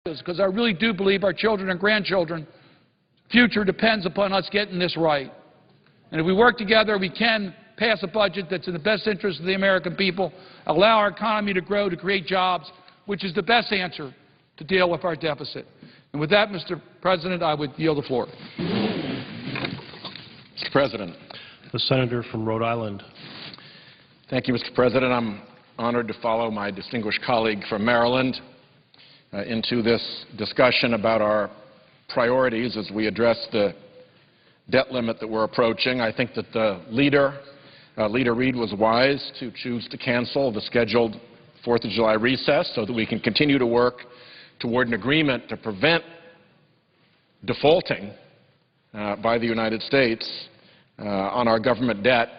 because I really do believe our children and grandchildren's future depends upon us getting this right. And if we work together, we can pass a budget that's in the best interest of the American people, allow our economy to grow, to create jobs, which is the best answer to deal with our deficit. And with that, Mr. President, I would yield the floor. Mr. President. The Senator from Rhode Island. Thank you, Mr. President. I'm honored to follow my distinguished colleague from Maryland into this discussion about our priorities as we address the debt limit that we're approaching. I think that the Leader Reid was wise to choose to cancel the scheduled 4th of July recess so that we can continue to work toward an agreement to prevent defaulting by the United States on our government debt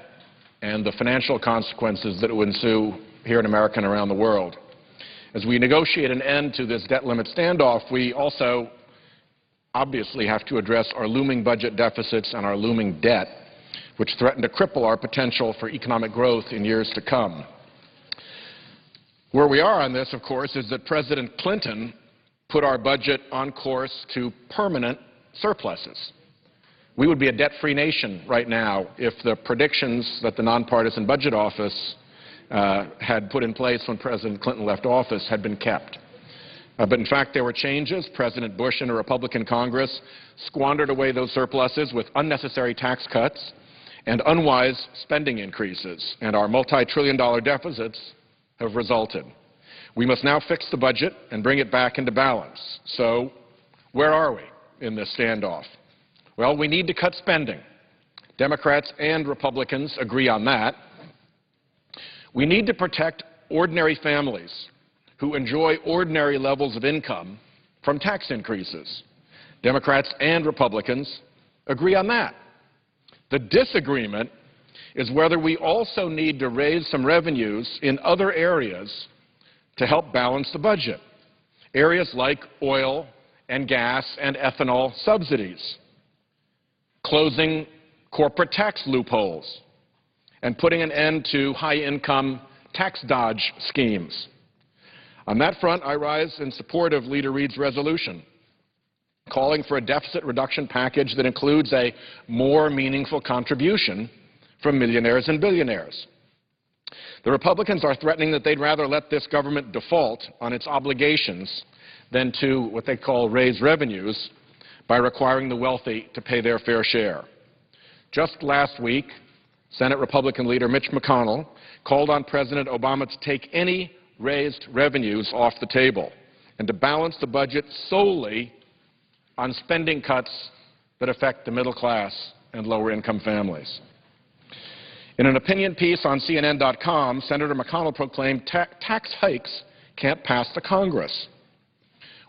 and the financial consequences that will ensue here in America and around the world. As we negotiate an end to this debt limit standoff, we also obviously have to address our looming budget deficits and our looming debt, which threaten to cripple our potential for economic growth in years to come. Where we are on this, of course, is that President Clinton put our budget on course to permanent surpluses. We would be a debt-free nation right now if the predictions that the Nonpartisan Budget Office had put in place when President Clinton left office had been kept. But in fact, there were changes. President Bush and a Republican Congress squandered away those surpluses with unnecessary tax cuts and unwise spending increases, and our multi-trillion-dollar deficits have resulted. We must now fix the budget and bring it back into balance. So where are we in this standoff? Well, we need to cut spending. Democrats and Republicans agree on that. We need to protect ordinary families who enjoy ordinary levels of income from tax increases. Democrats and Republicans agree on that. The disagreement is whether we also need to raise some revenues in other areas to help balance the budget, areas like oil and gas and ethanol subsidies, closing corporate tax loopholes, and putting an end to high-income tax dodge schemes. On that front, I rise in support of Leader Reid's resolution, calling for a deficit reduction package that includes a more meaningful contribution from millionaires and billionaires. The Republicans are threatening that they'd rather let this government default on its obligations than to what they call raise revenues by requiring the wealthy to pay their fair share. Just last week, Senate Republican leader Mitch McConnell called on President Obama to take any raised revenues off the table and to balance the budget solely on spending cuts that affect the middle class and lower-income families. In an opinion piece on CNN.com, Senator McConnell proclaimed tax hikes can't pass the Congress.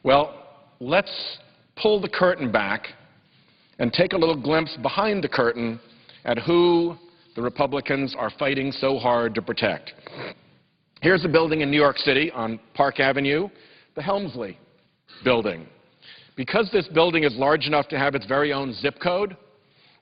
Well, let's pull the curtain back and take a little glimpse behind the curtain at who the Republicans are fighting so hard to protect. Here's a building in New York City on Park Avenue, the Helmsley building. Because this building is large enough to have its very own zip code,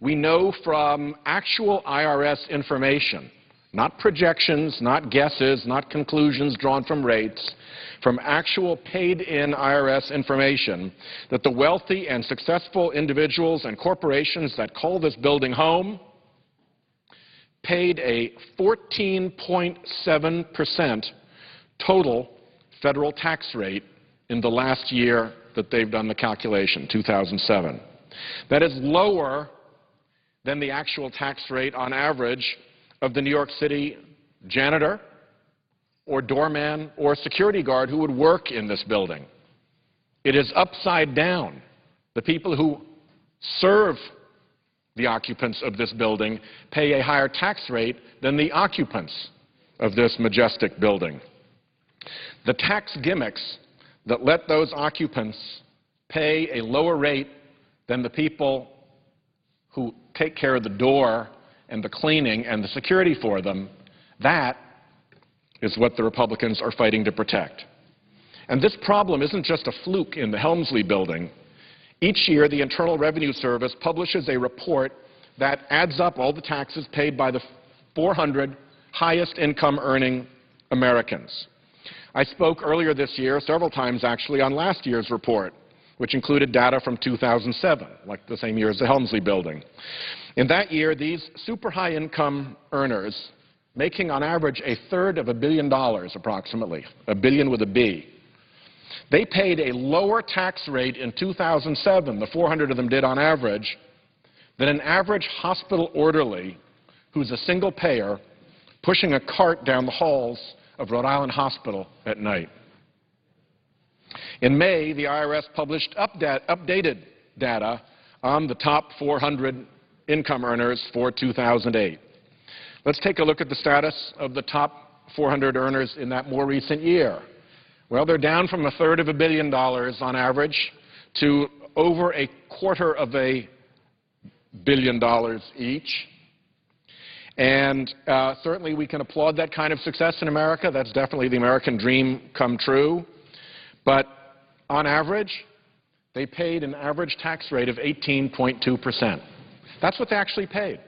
we know from actual IRS information, not projections, not guesses, not conclusions drawn from rates, from actual paid-in IRS information, that the wealthy and successful individuals and corporations that call this building home paid a 14.7% total federal tax rate in the last year that they've done the calculation, 2007. That is lower than the actual tax rate on average of the New York City janitor or doorman or security guard who would work in this building. It is upside down. The people who serve the occupants of this building pay a higher tax rate than the occupants of this majestic building. The tax gimmicks that let those occupants pay a lower rate than the people who take care of the door and the cleaning and the security for them, that is what the Republicans are fighting to protect. And this problem isn't just a fluke in the Helmsley building. Each year, the Internal Revenue Service publishes a report that adds up all the taxes paid by the 400 highest income earning Americans. I spoke earlier this year, several times actually, on last year's report, which included data from 2007, like the same year as the Helmsley building. In that year, these super high income earners, making on average $1/3 billion approximately, a billion with a B, they paid a lower tax rate in 2007, the 400 of them did on average, than an average hospital orderly who's a single payer pushing a cart down the halls of Rhode Island Hospital at night. In May, the IRS published updated data on the top 400 income earners for 2008. Let's take a look at the status of the top 400 earners in that more recent year. Well, they're down from $1/3 billion on average to over $250 million each. And certainly we can applaud that kind of success in America. That's definitely the American dream come true. But on average, they paid an average tax rate of 18.2%. That's what they actually paid.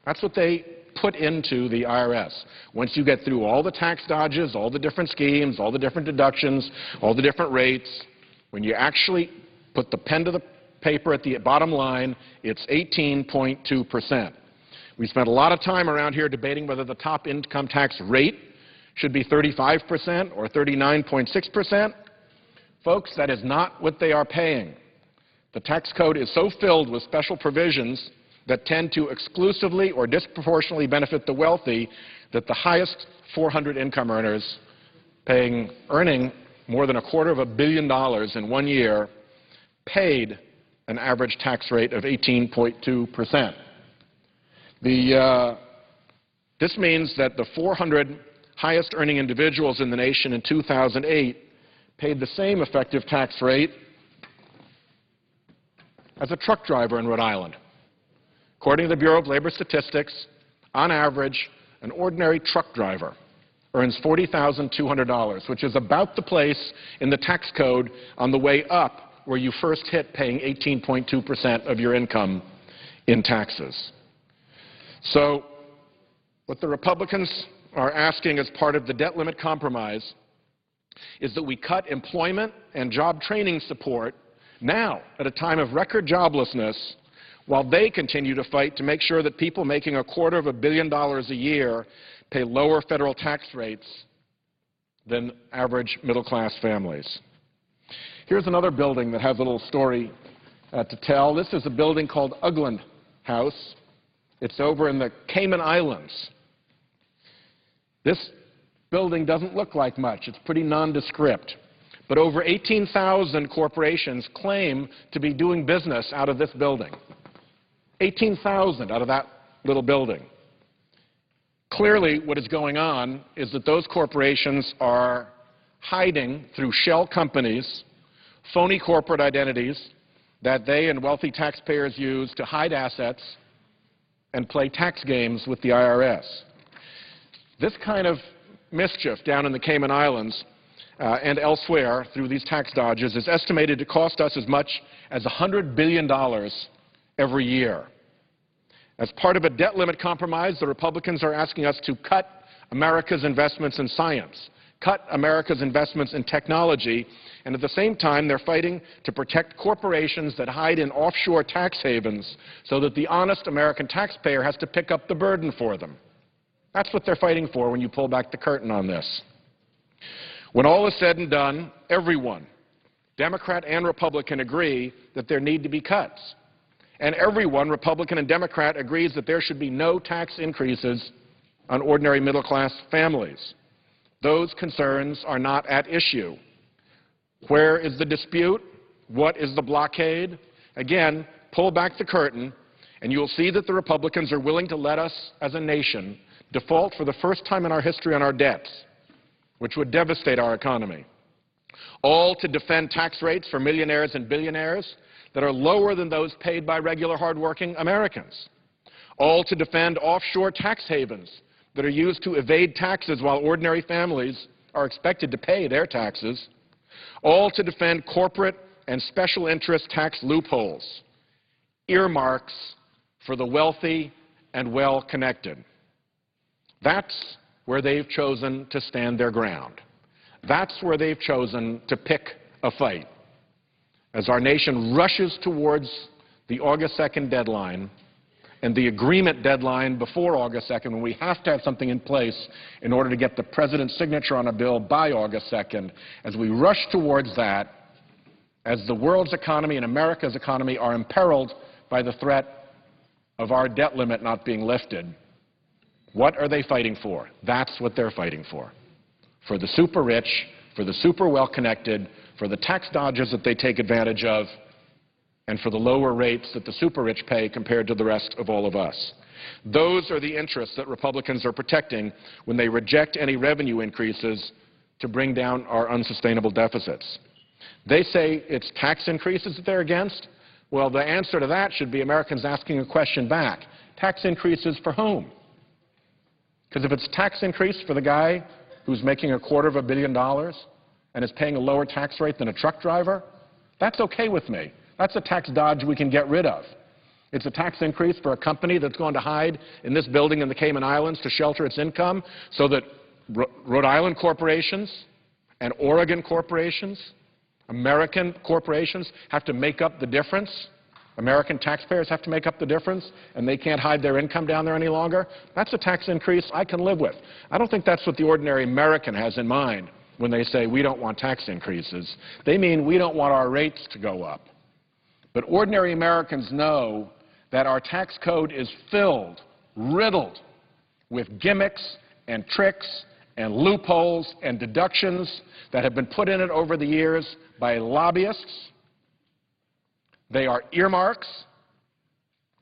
That's what they put into the IRS. Once you get through all the tax dodges, all the different schemes, all the different deductions, all the different rates, when you actually put the pen to the paper at the bottom line, it's 18.2%. We spent a lot of time around here debating whether the top income tax rate should be 35% or 39.6%. Folks, that is not what they are paying. The tax code is so filled with special provisions that tend to exclusively or disproportionately benefit the wealthy that the highest 400 income earners earning more than $250 million in 1 year paid an average tax rate of 18.2%. This means that the 400 highest earning individuals in the nation in 2008 paid the same effective tax rate as a truck driver in Rhode Island. According to the Bureau of Labor Statistics, on average, an ordinary truck driver earns $40,200, which is about the place in the tax code on the way up where you first hit paying 18.2% of your income in taxes. So what the Republicans are asking as part of the debt limit compromise is that we cut employment and job training support now at a time of record joblessness while they continue to fight to make sure that people making $250 million a year pay lower federal tax rates than average middle-class families. Here's another building that has a little story to tell. This is a building called Ugland House. It's over in the Cayman Islands. This building doesn't look like much. It's pretty nondescript. But over 18,000 corporations claim to be doing business out of this building. 18,000 out of that little building. Clearly, what is going on is that those corporations are hiding through shell companies, phony corporate identities that they and wealthy taxpayers use to hide assets and play tax games with the IRS. This kind of mischief down in the Cayman Islands and elsewhere through these tax dodges is estimated to cost us as much as $100 billion every year. As part of a debt limit compromise, the Republicans are asking us to cut America's investments in science, cut America's investments in technology, and at the same time they're fighting to protect corporations that hide in offshore tax havens so that the honest American taxpayer has to pick up the burden for them. That's what they're fighting for when you pull back the curtain on this. When all is said and done, everyone, Democrat and Republican, agree that there need to be cuts. And everyone, Republican and Democrat, agrees that there should be no tax increases on ordinary middle-class families. Those concerns are not at issue. Where is the dispute? What is the blockade? Again, pull back the curtain, and you'll see that the Republicans are willing to let us, as a nation, default for the first time in our history on our debts, which would devastate our economy. All to defend tax rates for millionaires and billionaires that are lower than those paid by regular hardworking Americans. All to defend offshore tax havens that are used to evade taxes while ordinary families are expected to pay their taxes. All to defend corporate and special interest tax loopholes, earmarks for the wealthy and well-connected. That's where they've chosen to stand their ground. That's where they've chosen to pick a fight. As our nation rushes towards the August 2nd deadline and the agreement deadline before August 2nd, when we have to have something in place in order to get the President's signature on a bill by August 2nd, as we rush towards that, as the world's economy and America's economy are imperiled by the threat of our debt limit not being lifted, what are they fighting for? That's what they're fighting for. For the super rich, for the super well-connected, for the tax dodges that they take advantage of, and for the lower rates that the super rich pay compared to the rest of all of us. Those are the interests that Republicans are protecting when they reject any revenue increases to bring down our unsustainable deficits. They say it's tax increases that they're against. Well, the answer to that should be Americans asking a question back. Tax increases for whom? Because if it's tax increase for the guy who's making $250 million and is paying a lower tax rate than a truck driver, that's okay with me. That's a tax dodge we can get rid of. It's a tax increase for a company that's going to hide in this building in the Cayman Islands to shelter its income so that Rhode Island corporations and Oregon corporations, American corporations, have to make up the difference. American taxpayers have to make up the difference, and they can't hide their income down there any longer. That's a tax increase I can live with. I don't think that's what the ordinary American has in mind when they say we don't want tax increases. They mean we don't want our rates to go up. But ordinary Americans know that our tax code is filled, riddled with gimmicks and tricks and loopholes and deductions that have been put in it over the years by lobbyists. They are earmarks.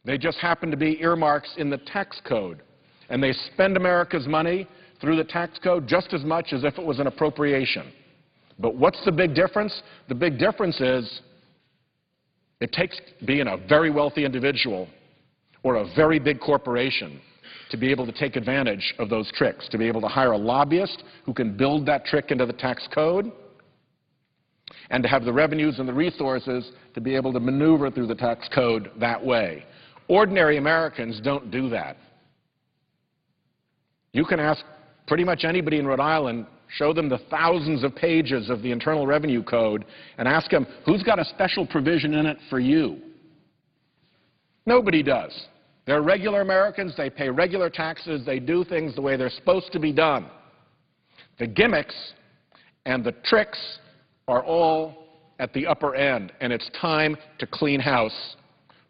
They just happen to be earmarks in the tax code. And they spend America's money through the tax code just as much as if it was an appropriation. But what's the big difference? The big difference is it takes being a very wealthy individual or a very big corporation to be able to take advantage of those tricks, to be able to hire a lobbyist who can build that trick into the tax code, and to have the revenues and the resources to be able to maneuver through the tax code that way. Ordinary Americans don't do that. You can ask pretty much anybody in Rhode Island, show them the thousands of pages of the Internal Revenue Code, and ask them, who's got a special provision in it for you? Nobody does. They're regular Americans. They pay regular taxes. They do things the way they're supposed to be done. The gimmicks and the tricks are all at the upper end, and it's time to clean house,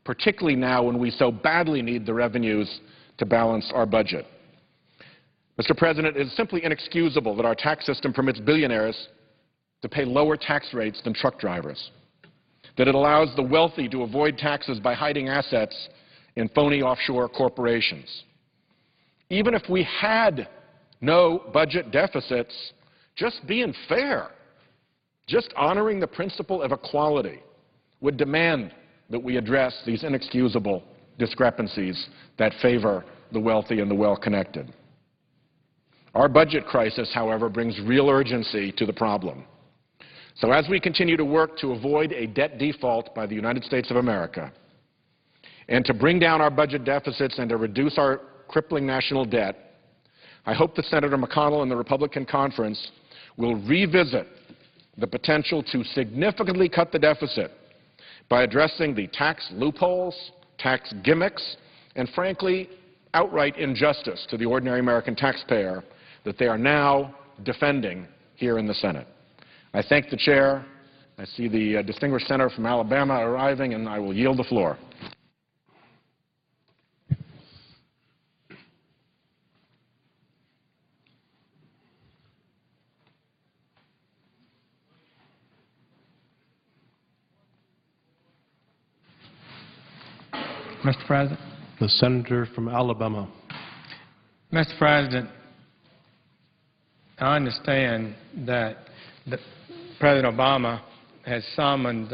particularly now when we so badly need the revenues to balance our budget. Mr. President, it is simply inexcusable that our tax system permits billionaires to pay lower tax rates than truck drivers, that it allows the wealthy to avoid taxes by hiding assets in phony offshore corporations. Even if we had no budget deficits, just being fair, just honoring the principle of equality would demand that we address these inexcusable discrepancies that favor the wealthy and the well-connected. Our budget crisis, however, brings real urgency to the problem. So as we continue to work to avoid a debt default by the United States of America and to bring down our budget deficits and to reduce our crippling national debt, I hope that Senator McConnell and the Republican conference will revisit the potential to significantly cut the deficit by addressing the tax loopholes, tax gimmicks, and frankly, outright injustice to the ordinary American taxpayer that they are now defending here in the Senate. I thank the chair. I see the distinguished senator from Alabama arriving, and I will yield the floor. Mr. President. The senator from Alabama. Mr. President, I understand that President Obama has summoned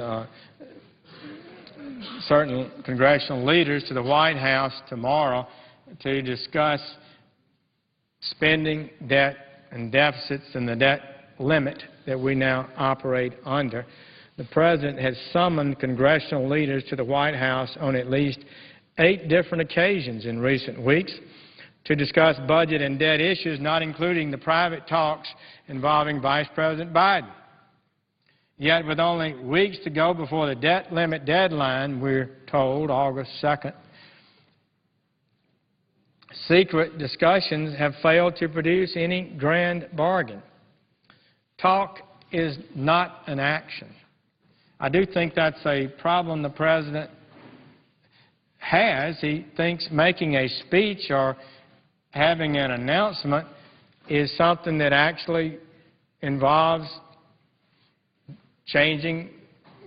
certain congressional leaders to the White House tomorrow to discuss spending, debt, and deficits and the debt limit that we now operate under. The President has summoned congressional leaders to the White House on at least 8 different occasions in recent weeks to discuss budget and debt issues, not including the private talks involving Vice President Biden. Yet, with only weeks to go before the debt limit deadline, we're told, August 2nd, secret discussions have failed to produce any grand bargain. Talk is not an action. I do think that's a problem the President has. He thinks making a speech or having an announcement is something that actually involves changing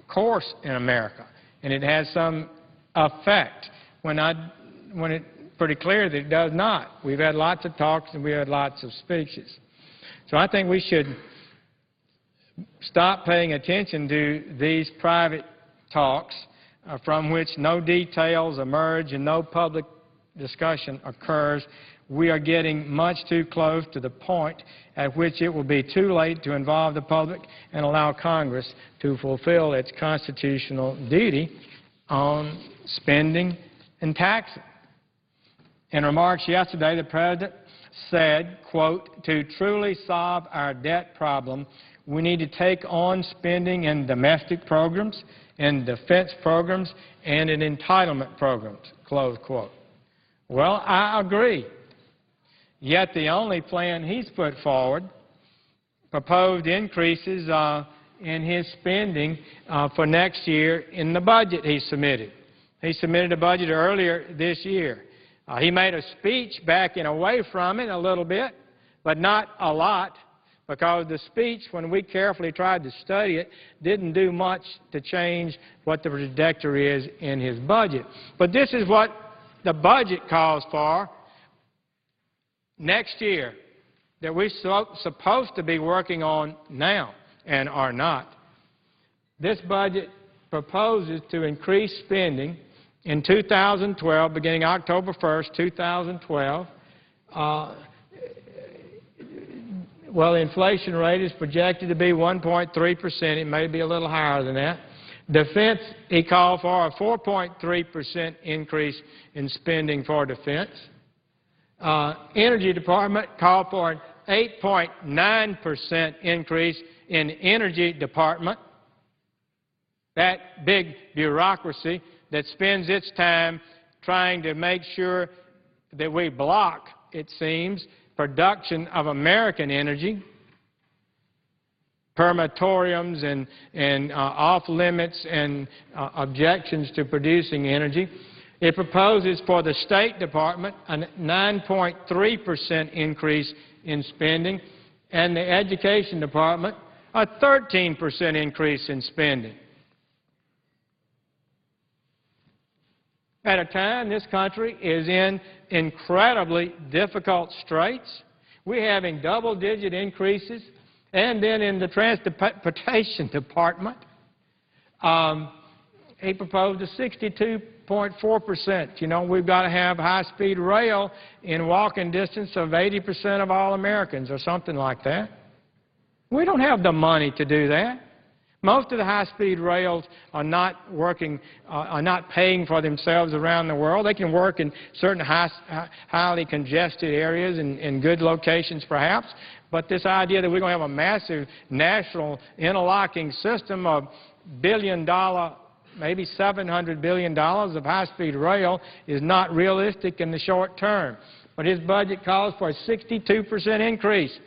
course in America, and it has some effect when it's pretty clear that it does not. We've had lots of talks and we've had lots of speeches. So I think we should stop paying attention to these private talks from which no details emerge and no public discussion occurs. We are getting much too close to the point at which it will be too late to involve the public and allow Congress to fulfill its constitutional duty on spending and taxing. In remarks yesterday, the President said, quote, "To truly solve our debt problem, we need to take on spending in domestic programs, in defense programs, and in entitlement programs," close quote. Well, I agree. Yet the only plan he's put forward proposed increases in his spending for next year in the budget he submitted. He submitted a budget earlier this year. He made a speech backing away from it a little bit, but not a lot, because the speech, when we carefully tried to study it, didn't do much to change what the trajectory is in his budget. But this is what the budget calls for next year, that we're supposed to be working on now and are not. This budget proposes to increase spending in 2012, beginning October 1st, 2012. Well, the inflation rate is projected to be 1.3%. It may be a little higher than that. Defense, he called for a 4.3% increase in spending for defense. Energy Department called for an 8.9% increase in Energy Department. That big bureaucracy that spends its time trying to make sure that we block, it seems, production of American energy, permatoriums and off-limits and objections to producing energy. It proposes for the State Department a 9.3% increase in spending, and the Education Department a 13% increase in spending. At a time this country is in incredibly difficult straits, we're having double-digit increases, and then in the Transportation Department, he proposed a 62.4%. You know, we've got to have high-speed rail in walking distance of 80% of all Americans or something like that. We don't have the money to do that. Most of the high-speed rails are not working, are not paying for themselves around the world. They can work in certain highly congested areas and good locations perhaps, but this idea that we're going to have a massive national interlocking system of billion-dollar, maybe $700 billion of high-speed rail is not realistic in the short term. But his budget calls for a 62% increase.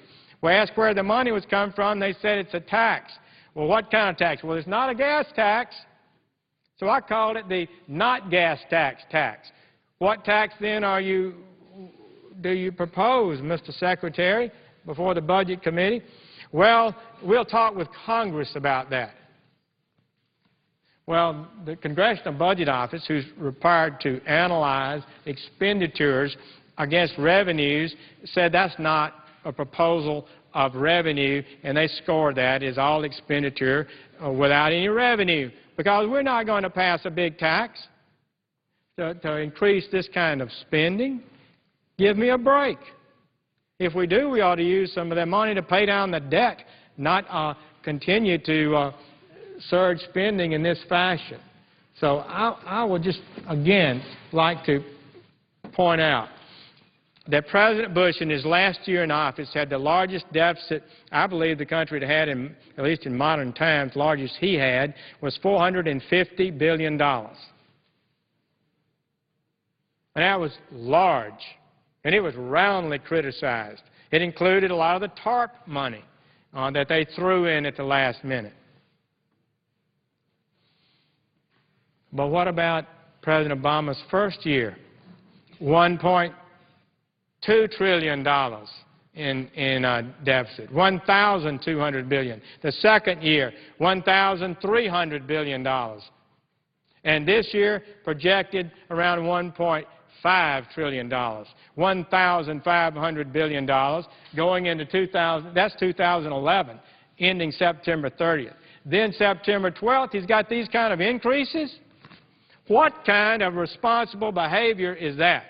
We asked where the money was coming from. They said it's a tax. Well, what kind of tax? Well, it's not a gas tax, so I called it the not gas tax tax. What tax then do you propose, Mr. Secretary, before the Budget Committee? Well, we'll talk with Congress about that. Well, the Congressional Budget Office, who's required to analyze expenditures against revenues, said that's not a proposal of revenue, and they scored that as all expenditure without any revenue, because we're not going to pass a big tax to increase this kind of spending. Give me a break. If we do, we ought to use some of that money to pay down the debt, not continue to surge spending in this fashion. So I would just, again, like to point out that President Bush in his last year in office had the largest deficit I believe the country had had, at least in modern times. The largest he had was $450 billion. And that was large, and it was roundly criticized. It included a lot of the TARP money that they threw in at the last minute. But what about President Obama's first year? $1.2 trillion in deficit, $1,200 billion. The second year, $1,300 billion. And this year, projected around $1.5 trillion, $1,500 billion going into 2011, ending September 30th. Then September 12th, he's got these kind of increases. What kind of responsible behavior is that?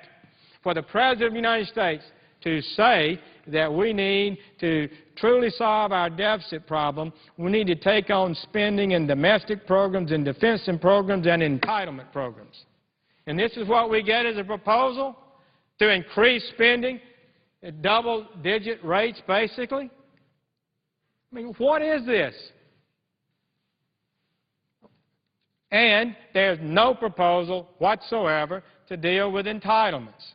For the President of the United States to say that we need to truly solve our deficit problem, we need to take on spending in domestic programs, in defense and programs, and entitlement programs. And this is what we get as a proposal to increase spending at double-digit rates, basically? I mean, what is this? And there's no proposal whatsoever to deal with entitlements.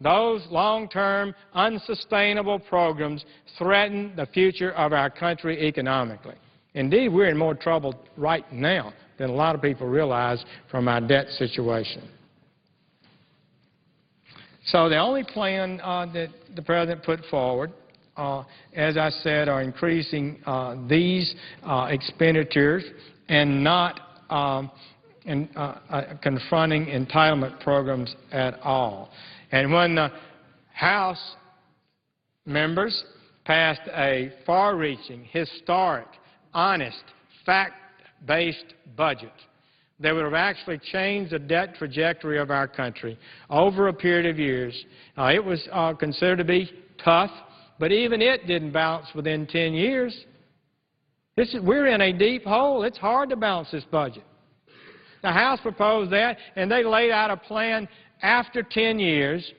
Those long-term, unsustainable programs threaten the future of our country economically. Indeed, we're in more trouble right now than a lot of people realize from our debt situation. So the only plan that the President put forward, as I said, are increasing these expenditures and not confronting entitlement programs at all. And when the House members passed a far-reaching, historic, honest, fact-based budget that would have actually changed the debt trajectory of our country over a period of years, it was considered to be tough, but even it didn't balance within 10 years. We're in a deep hole. It's hard to balance this budget. The House proposed that, and they laid out a plan after 10 years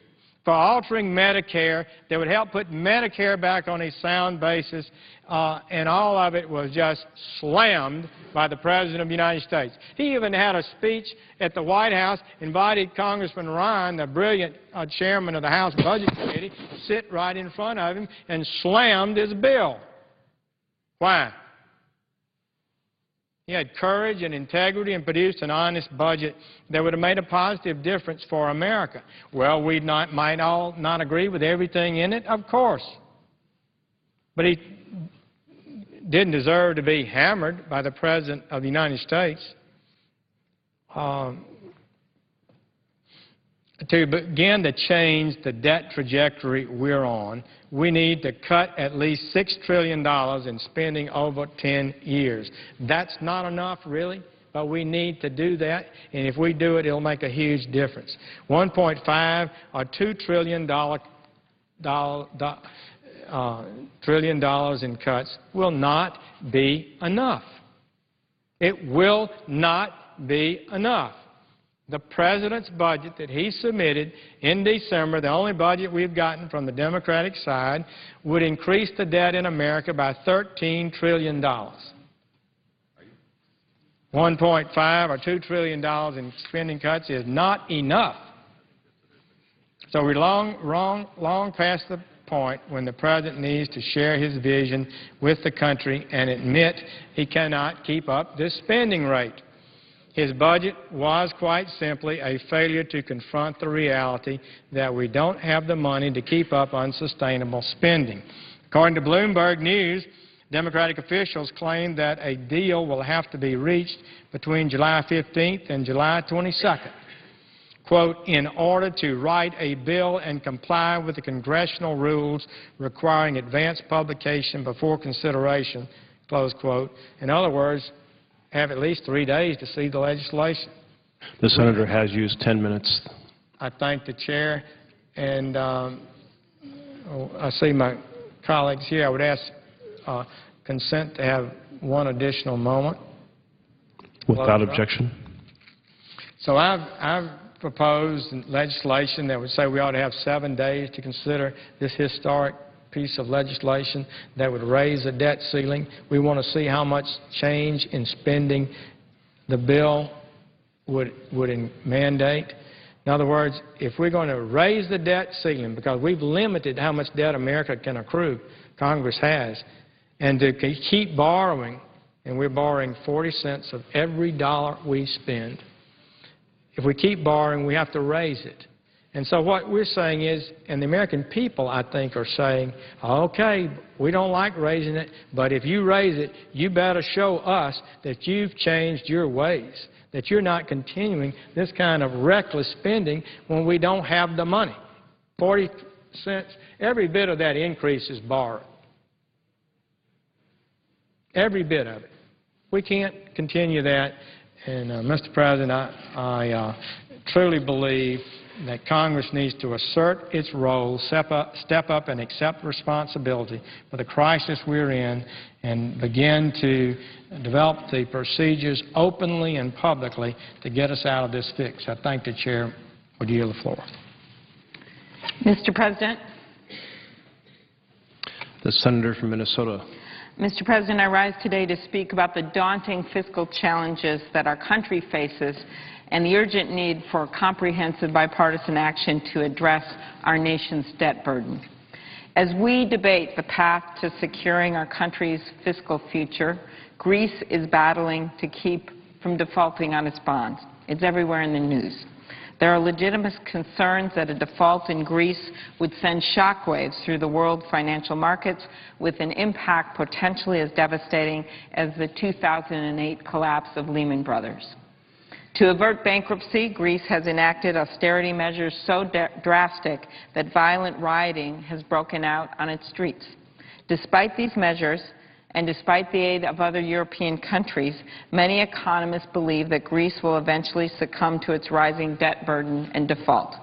for altering Medicare that would help put Medicare back on a sound basis, and all of it was just slammed by the President of the United States. He even had a speech at the White House, invited Congressman Ryan, the brilliant chairman of the House Budget Committee, to sit right in front of him and slammed his bill. Why? He had courage and integrity and produced an honest budget that would have made a positive difference for America. Well, we might all not agree with everything in it, of course. But he didn't deserve to be hammered by the President of the United States. To begin to change the debt trajectory we're on, we need to cut at least $6 trillion in spending over 10 years. That's not enough, really, but we need to do that, and if we do it, it'll make a huge difference. $1.5 or $2 trillion in cuts will not be enough. It will not be enough. The President's budget that he submitted in December, the only budget we've gotten from the Democratic side, would increase the debt in America by $13 trillion. 1.5 or $2 trillion in spending cuts is not enough. So we're long past the point when the President needs to share his vision with the country and admit he cannot keep up this spending rate. His budget was quite simply a failure to confront the reality that we don't have the money to keep up unsustainable spending. According to Bloomberg News, Democratic officials claim that a deal will have to be reached between July 15th and July 22nd, quote, in order to write a bill and comply with the congressional rules requiring advance publication before consideration, close quote. In other words, have at least 3 days to see the legislation. The Senator has used 10 minutes. I thank the Chair, and I see my colleagues here. I would ask consent to have one additional moment. Without objection. So I've proposed legislation that would say we ought to have 7 days to consider this historic piece of legislation that would raise the debt ceiling. We want to see how much change in spending the bill would mandate. In other words, if we're going to raise the debt ceiling, because we've limited how much debt America can accrue, Congress has, and to keep borrowing, and we're borrowing 40 cents of every dollar we spend. If we keep borrowing, we have to raise it. And so what we're saying is, and the American people, I think, are saying, okay, we don't like raising it, but if you raise it, you better show us that you've changed your ways, that you're not continuing this kind of reckless spending when we don't have the money. 40 cents, every bit of that increase is borrowed. Every bit of it. We can't continue that. And, Mr. President, I truly believe that Congress needs to assert its role, step up and accept responsibility for the crisis we're in, and begin to develop the procedures openly and publicly to get us out of this fix. I thank the Chair. Would yield the floor. Mr. President. The Senator from Minnesota. Mr. President, I rise today to speak about the daunting fiscal challenges that our country faces and the urgent need for comprehensive bipartisan action to address our nation's debt burden. As we debate the path to securing our country's fiscal future, Greece is battling to keep from defaulting on its bonds. It's everywhere in the news. There are legitimate concerns that a default in Greece would send shockwaves through the world financial markets with an impact potentially as devastating as the 2008 collapse of Lehman Brothers. To avert bankruptcy, Greece has enacted austerity measures so drastic that violent rioting has broken out on its streets. Despite these measures, and despite the aid of other European countries, many economists believe that Greece will eventually succumb to its rising debt burden and default.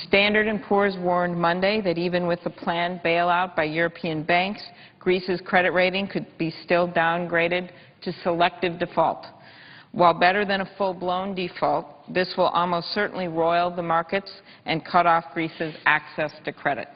Standard & Poor's warned Monday that even with the planned bailout by European banks, Greece's credit rating could be still downgraded to selective default. While better than a full-blown default, this will almost certainly roil the markets and cut off Greece's access to credit.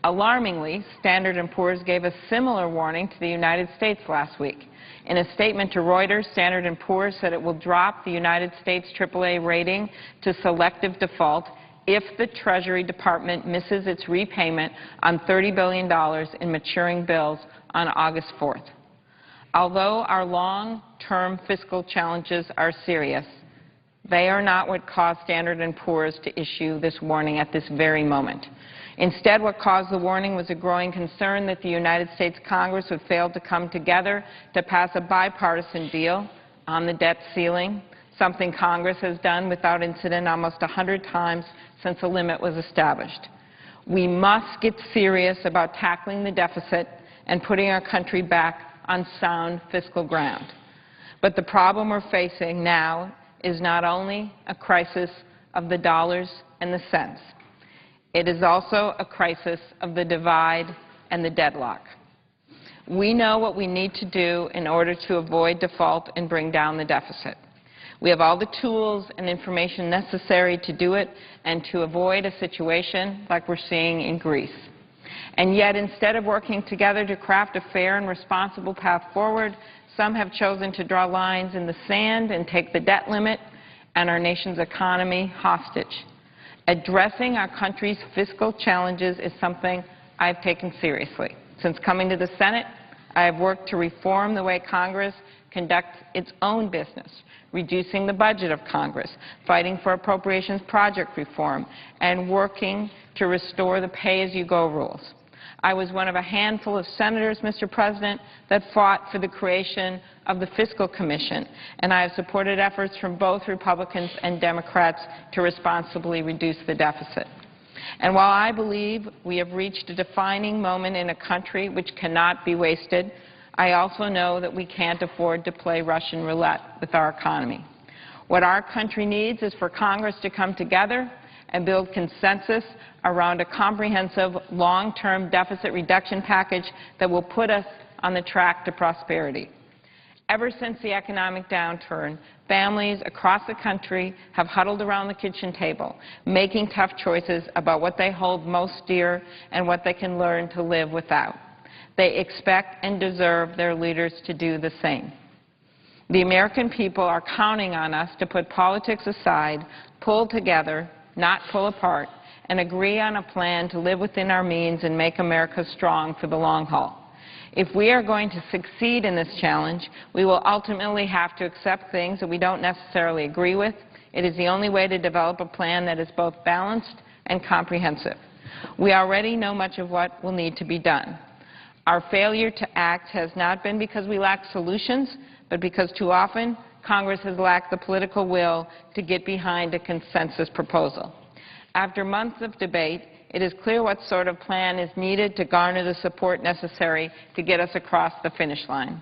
Alarmingly, Standard & Poor's gave a similar warning to the United States last week. In a statement to Reuters, Standard & Poor's said it will drop the United States AAA rating to selective default if the Treasury Department misses its repayment on $30 billion in maturing bills on August 4th. Although our long-term fiscal challenges are serious, they are not what caused Standard & Poor's to issue this warning at this very moment. Instead, what caused the warning was a growing concern that the United States Congress would fail to come together to pass a bipartisan deal on the debt ceiling, something Congress has done without incident almost 100 times since the limit was established. We must get serious about tackling the deficit and putting our country back on sound fiscal ground. But the problem we're facing now is not only a crisis of the dollars and the cents. It is also a crisis of the divide and the deadlock. We know what we need to do in order to avoid default and bring down the deficit. We have all the tools and information necessary to do it and to avoid a situation like we're seeing in Greece. And yet, instead of working together to craft a fair and responsible path forward, some have chosen to draw lines in the sand and take the debt limit and our nation's economy hostage. Addressing our country's fiscal challenges is something I've taken seriously. Since coming to the Senate, I have worked to reform the way Congress conducts its own business, reducing the budget of Congress, fighting for appropriations project reform, and working to restore the pay-as-you-go rules. I was one of a handful of senators, Mr. President, that fought for the creation of the Fiscal Commission, and I have supported efforts from both Republicans and Democrats to responsibly reduce the deficit. And while I believe we have reached a defining moment in a country which cannot be wasted, I also know that we can't afford to play Russian roulette with our economy. What our country needs is for Congress to come together and build consensus around a comprehensive long-term deficit reduction package that will put us on the track to prosperity. Ever since the economic downturn, families across the country have huddled around the kitchen table, making tough choices about what they hold most dear and what they can learn to live without. They expect and deserve their leaders to do the same. The American people are counting on us to put politics aside, pull together, not pull apart, and agree on a plan to live within our means and make America strong for the long haul. If we are going to succeed in this challenge, we will ultimately have to accept things that we don't necessarily agree with. It is the only way to develop a plan that is both balanced and comprehensive. We already know much of what will need to be done. Our failure to act has not been because we lack solutions, but because too often Congress has lacked the political will to get behind a consensus proposal. After months of debate, it is clear what sort of plan is needed to garner the support necessary to get us across the finish line.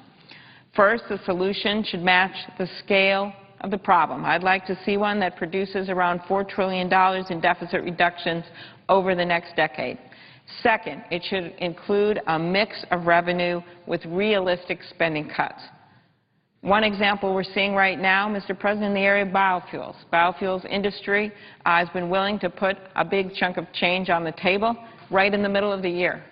First, the solution should match the scale of the problem. I'd like to see one that produces around $4 trillion in deficit reductions over the next decade. Second, it should include a mix of revenue with realistic spending cuts. One example we're seeing right now, Mr. President, in the area of biofuels. Biofuels industry has been willing to put a big chunk of change on the table right in the middle of the year,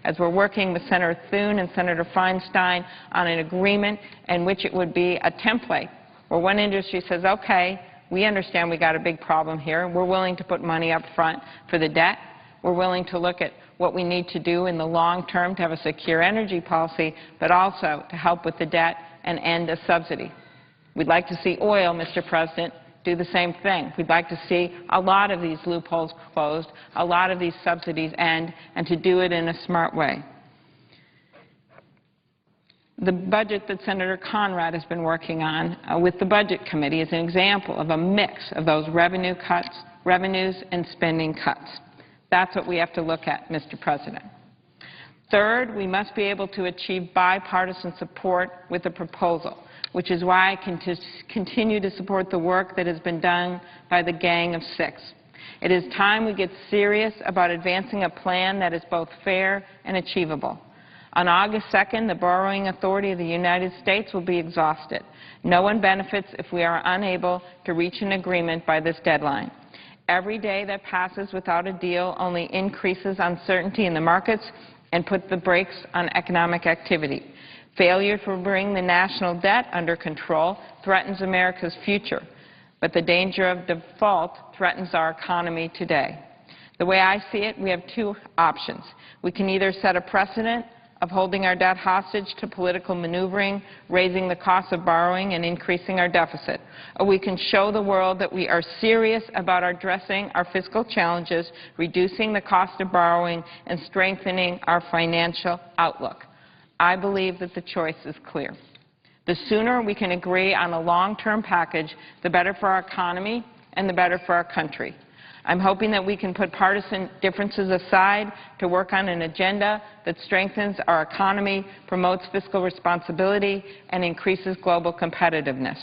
as we're working with Senator Thune and Senator Feinstein on an agreement in which it would be a template where one industry says, okay, we understand we got a big problem here. We're willing to put money up front for the debt. We're willing to look at what we need to do in the long term to have a secure energy policy, but also to help with the debt and end a subsidy. We'd like to see oil, Mr. President, do the same thing. We'd like to see a lot of these loopholes closed, a lot of these subsidies end, and to do it in a smart way. The budget that Senator Conrad has been working on with the Budget Committee is an example of a mix of those revenues and spending cuts. That's what we have to look at, Mr. President. Third, we must be able to achieve bipartisan support with a proposal, which is why I continue to support the work that has been done by the Gang of Six. It is time we get serious about advancing a plan that is both fair and achievable. On August 2nd, the borrowing authority of the United States will be exhausted. No one benefits if we are unable to reach an agreement by this deadline. Every day that passes without a deal only increases uncertainty in the markets and puts the brakes on economic activity. Failure to bring the national debt under control threatens America's future, but the danger of default threatens our economy today. The way I see it, we have two options. We can either set a precedent of holding our debt hostage to political maneuvering, raising the cost of borrowing, and increasing our deficit. Or we can show the world that we are serious about addressing our fiscal challenges, reducing the cost of borrowing, and strengthening our financial outlook. I believe that the choice is clear. The sooner we can agree on a long-term package, the better for our economy and the better for our country. I'm hoping that we can put partisan differences aside to work on an agenda that strengthens our economy, promotes fiscal responsibility, and increases global competitiveness.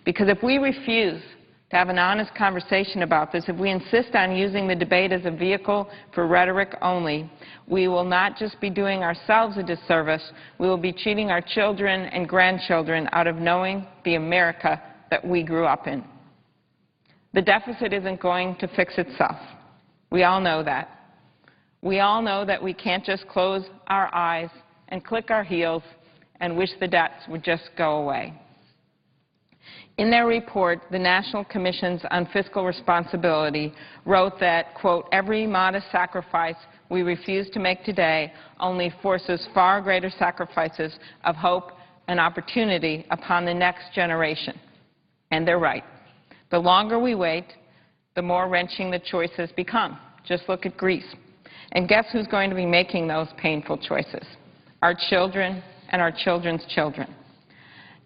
Because if we refuse to have an honest conversation about this, if we insist on using the debate as a vehicle for rhetoric only, we will not just be doing ourselves a disservice, we will be cheating our children and grandchildren out of knowing the America that we grew up in. The deficit isn't going to fix itself. We all know that. We all know that we can't just close our eyes and click our heels and wish the debts would just go away. In their report, the National Commissions on Fiscal Responsibility wrote that, quote, every modest sacrifice we refuse to make today only forces far greater sacrifices of hope and opportunity upon the next generation. And they're right. The longer we wait, the more wrenching the choices become. Just look at Greece. And guess who's going to be making those painful choices? Our children and our children's children.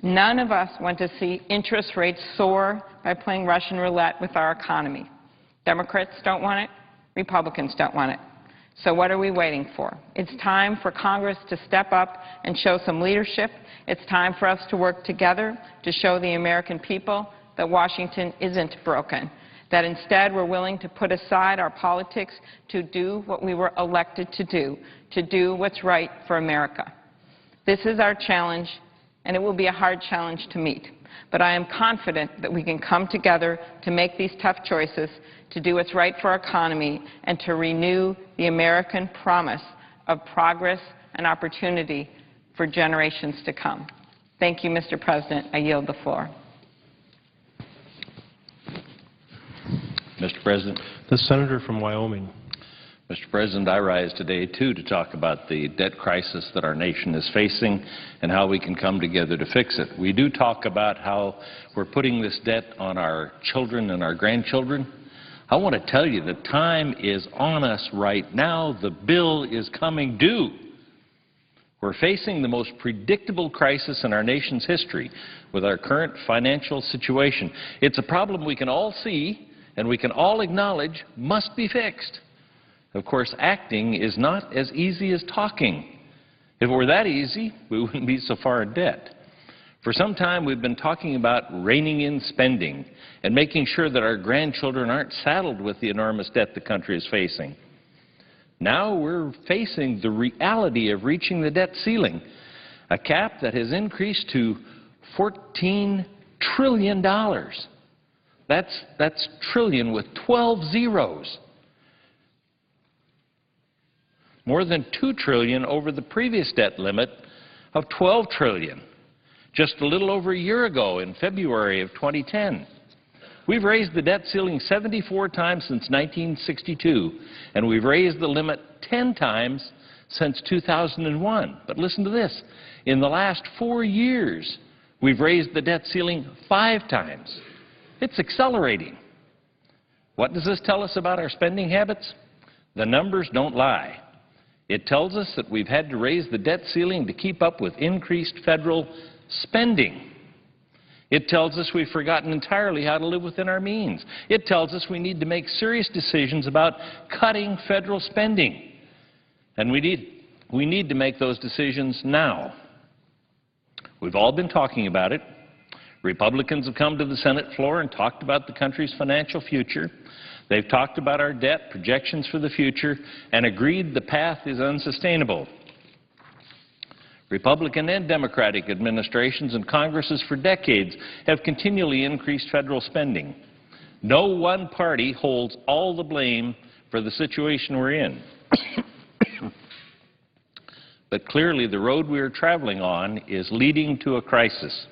None of us want to see interest rates soar by playing Russian roulette with our economy. Democrats don't want it. Republicans don't want it. So what are we waiting for? It's time for Congress to step up and show some leadership. It's time for us to work together to show the American people that Washington isn't broken, that instead we're willing to put aside our politics to do what we were elected to do what's right for America. This is our challenge, and it will be a hard challenge to meet. But I am confident that we can come together to make these tough choices, to do what's right for our economy, and to renew the American promise of progress and opportunity for generations to come. Thank you, Mr. President. I yield the floor. Mr. President. The senator from Wyoming. Mr. President, I rise today, too, to talk about the debt crisis that our nation is facing and how we can come together to fix it. We do talk about how we're putting this debt on our children and our grandchildren. I want to tell you the time is on us right now. The bill is coming due. We're facing the most predictable crisis in our nation's history with our current financial situation. It's a problem we can all see and we can all acknowledge must be fixed. Of course, acting is not as easy as talking. If it were that easy, we wouldn't be so far in debt. For some time, we've been talking about reining in spending and making sure that our grandchildren aren't saddled with the enormous debt the country is facing. Now we're facing the reality of reaching the debt ceiling, a cap that has increased to $14 trillion. That's trillion with 12 zeros. More than $2 trillion over the previous debt limit of $12 trillion, just a little over a year ago in February of 2010. We've raised the debt ceiling 74 times since 1962, and we've raised the limit 10 times since 2001. But listen to this. In the last 4 years, we've raised the debt ceiling 5 times. It's accelerating. What does this tell us about our spending habits? The numbers don't lie. It tells us that we've had to raise the debt ceiling to keep up with increased federal spending. It tells us we've forgotten entirely how to live within our means. It tells us we need to make serious decisions about cutting federal spending. And we need to make those decisions now. We've all been talking about it. Republicans have come to the Senate floor and talked about the country's financial future. They've talked about our debt, projections for the future, and agreed the path is unsustainable. Republican and Democratic administrations and Congresses for decades have continually increased federal spending. No one party holds all the blame for the situation we're in. But clearly the road we are traveling on is leading to a crisis.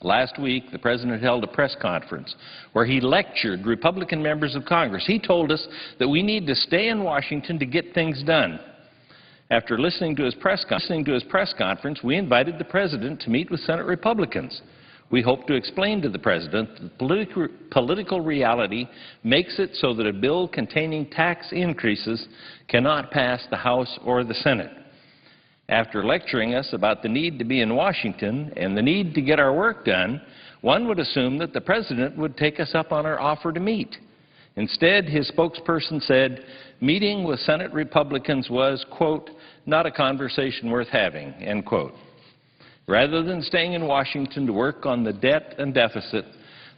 Last week, the President held a press conference where he lectured Republican members of Congress. He told us that we need to stay in Washington to get things done. After listening to his press conference, we invited the President to meet with Senate Republicans. We hope to explain to the President that political reality makes it so that a bill containing tax increases cannot pass the House or the Senate. After lecturing us about the need to be in Washington and the need to get our work done, one would assume that the President would take us up on our offer to meet. Instead, his spokesperson said, meeting with Senate Republicans was, quote, not a conversation worth having, end quote. Rather than staying in Washington to work on the debt and deficit,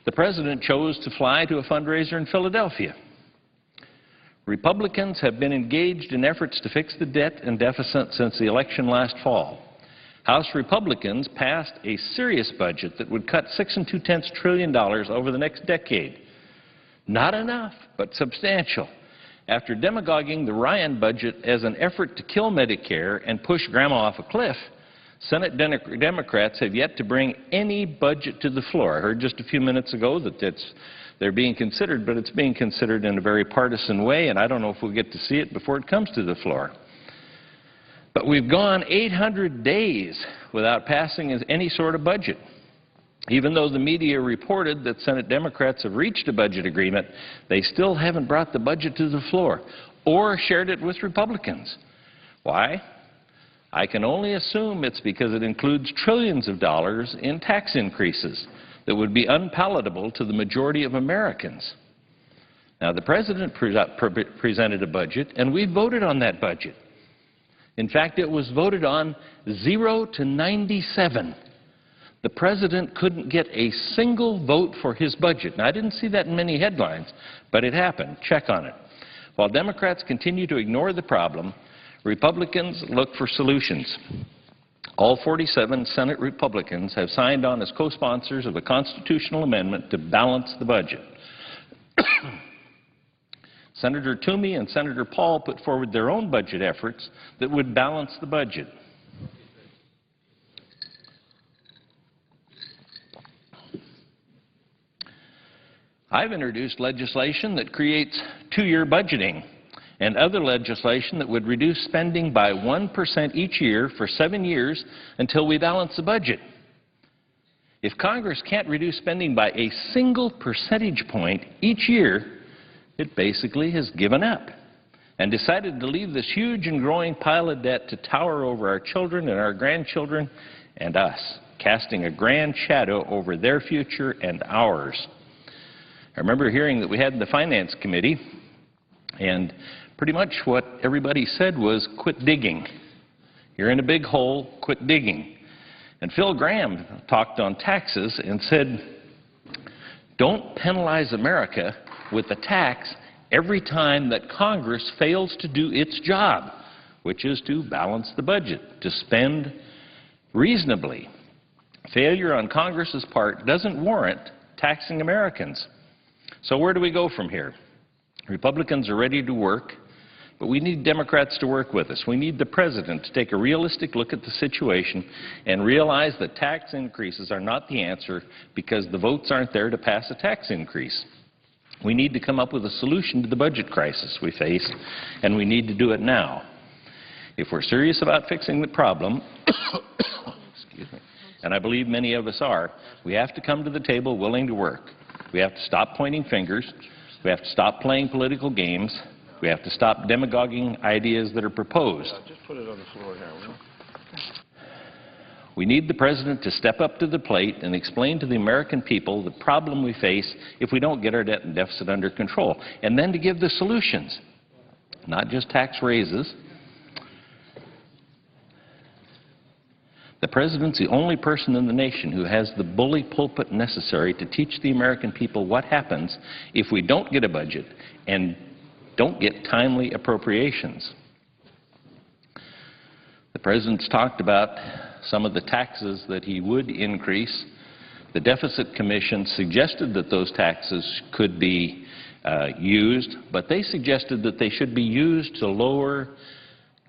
the President chose to fly to a fundraiser in Philadelphia. Republicans have been engaged in efforts to fix the debt and deficit since the election last fall. House Republicans passed a serious budget that would cut $6 2/10 trillion over the next decade. Not enough, but substantial. After demagoguing the Ryan budget as an effort to kill Medicare and push Grandma off a cliff, Senate Democrats have yet to bring any budget to the floor. I heard just a few minutes ago that they're being considered, but it's being considered in a very partisan way, and I don't know if we'll get to see it before it comes to the floor. But we've gone 800 days without passing any sort of budget. Even though the media reported that Senate Democrats have reached a budget agreement, they still haven't brought the budget to the floor or shared it with Republicans. Why? I can only assume it's because it includes trillions of dollars in tax increases that would be unpalatable to the majority of Americans. Now, the President presented a budget, and we voted on that budget. In fact, it was voted on 0 to 97. The President couldn't get a single vote for his budget. Now, I didn't see that in many headlines, but it happened. Check on it. While Democrats continue to ignore the problem, Republicans look for solutions. All 47 Senate Republicans have signed on as co-sponsors of a constitutional amendment to balance the budget. Senator Toomey and Senator Paul put forward their own budget efforts that would balance the budget. I've introduced legislation that creates two-year budgeting and other legislation that would reduce spending by 1% each year for 7 years until we balance the budget. If Congress can't reduce spending by a single percentage point each year, it basically has given up and decided to leave this huge and growing pile of debt to tower over our children and our grandchildren and us, casting a grand shadow over their future and ours. I remember hearing that we had in the Finance Committee, and pretty much what everybody said was, quit digging. You're in a big hole, quit digging. And Phil Gramm talked on taxes and said, don't penalize America with a tax every time that Congress fails to do its job, which is to balance the budget, to spend reasonably. Failure on Congress's part doesn't warrant taxing Americans. So where do we go from here? Republicans are ready to work, but we need Democrats to work with us. We need the President to take a realistic look at the situation and realize that tax increases are not the answer because the votes aren't there to pass a tax increase. We need to come up with a solution to the budget crisis we face, and we need to do it now. If we're serious about fixing the problem, excuse me, and I believe many of us are, we have to come to the table willing to work. We have to stop pointing fingers. We have to stop playing political games. We have to stop demagoguing ideas that are proposed. Just put it on the floor here, will you? We need the President to step up to the plate and explain to the American people the problem we face if we don't get our debt and deficit under control, and then to give the solutions, not just tax raises. The President's the only person in the nation who has the bully pulpit necessary to teach the American people what happens if we don't get a budget and don't get timely appropriations. The President's talked about some of the taxes that he would increase. The Deficit Commission suggested that those taxes could be used, but they suggested that they should be used to lower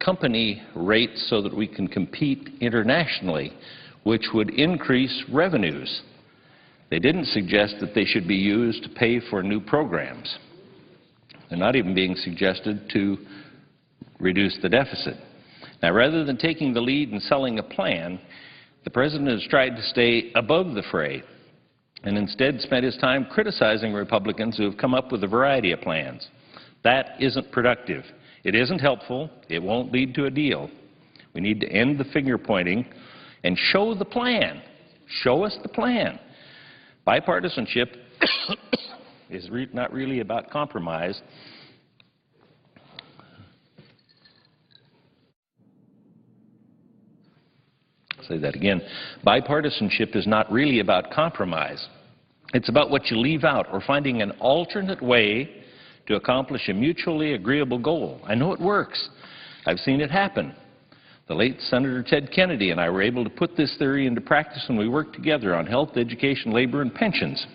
company rates so that we can compete internationally, which would increase revenues. They didn't suggest that they should be used to pay for new programs. They're not even being suggested to reduce the deficit. Now, rather than taking the lead and selling a plan, the President has tried to stay above the fray and instead spent his time criticizing Republicans who have come up with a variety of plans. That isn't productive. It isn't helpful. It won't lead to a deal. We need to end the finger-pointing and show the plan. Show us the plan. Bipartisanship is not really about compromise. I'll say that again. Bipartisanship is not really about compromise. It's about what you leave out or finding an alternate way to accomplish a mutually agreeable goal. I know it works. I've seen it happen. The late Senator Ted Kennedy and I were able to put this theory into practice when we worked together on health, education, labor, and pensions.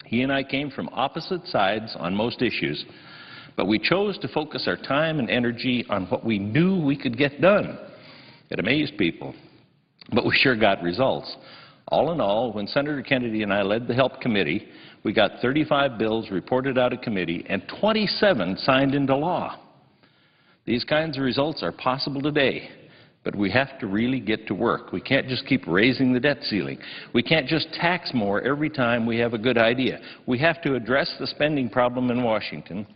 He and I came from opposite sides on most issues, but we chose to focus our time and energy on what we knew we could get done. It amazed people, but we sure got results. All in all, when Senator Kennedy and I led the Help Committee, we got 35 bills reported out of committee and 27 signed into law. These kinds of results are possible today, but we have to really get to work. We can't just keep raising the debt ceiling. We can't just tax more every time we have a good idea. We have to address the spending problem in Washington,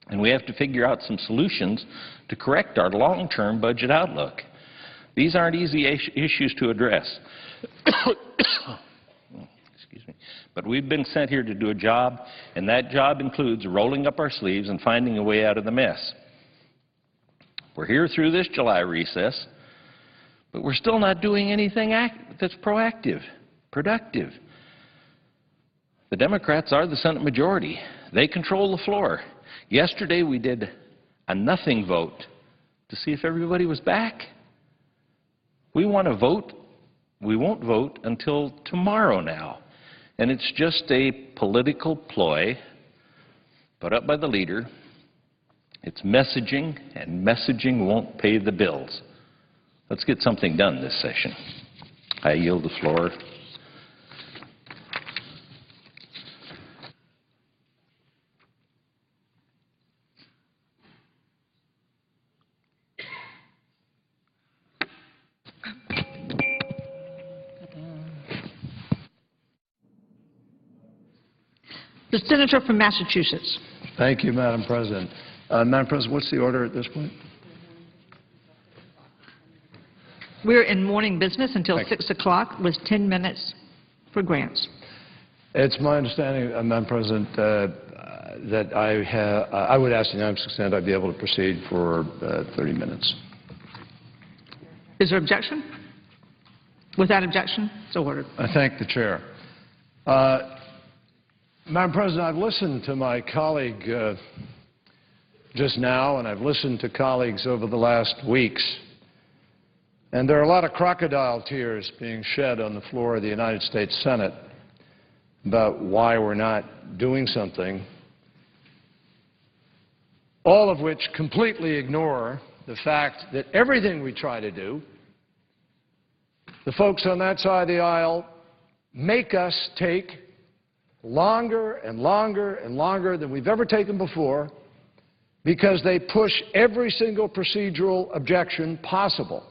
and we have to figure out some solutions to correct our long-term budget outlook. These aren't easy issues to address. Excuse me. But we've been sent here to do a job, and that job includes rolling up our sleeves and finding a way out of the mess. We're here through this July recess, but we're still not doing anything that's proactive, productive. The Democrats are the Senate majority. They control the floor. Yesterday we did a nothing vote to see if everybody was back. We want to vote. We won't vote until tomorrow now. And it's just a political ploy put up by the leader. It's messaging, and messaging won't pay the bills. Let's get something done this session. I yield the floor. The senator from Massachusetts. Thank you, Madam President. Madam President, what's the order at this point? We're in morning business until 6 o'clock with 10 minutes for grants. It's my understanding, Madam President, that I would ask the unanimous consent I'd be able to proceed for 30 minutes. Is there objection? Without objection, so ordered. I thank the Chair. Madam President, I've listened to my colleague just now, and I've listened to colleagues over the last weeks, and there are a lot of crocodile tears being shed on the floor of the United States Senate about why we're not doing something, all of which completely ignore the fact that everything we try to do, the folks on that side of the aisle make us take longer and longer and longer than we've ever taken before because they push every single procedural objection possible.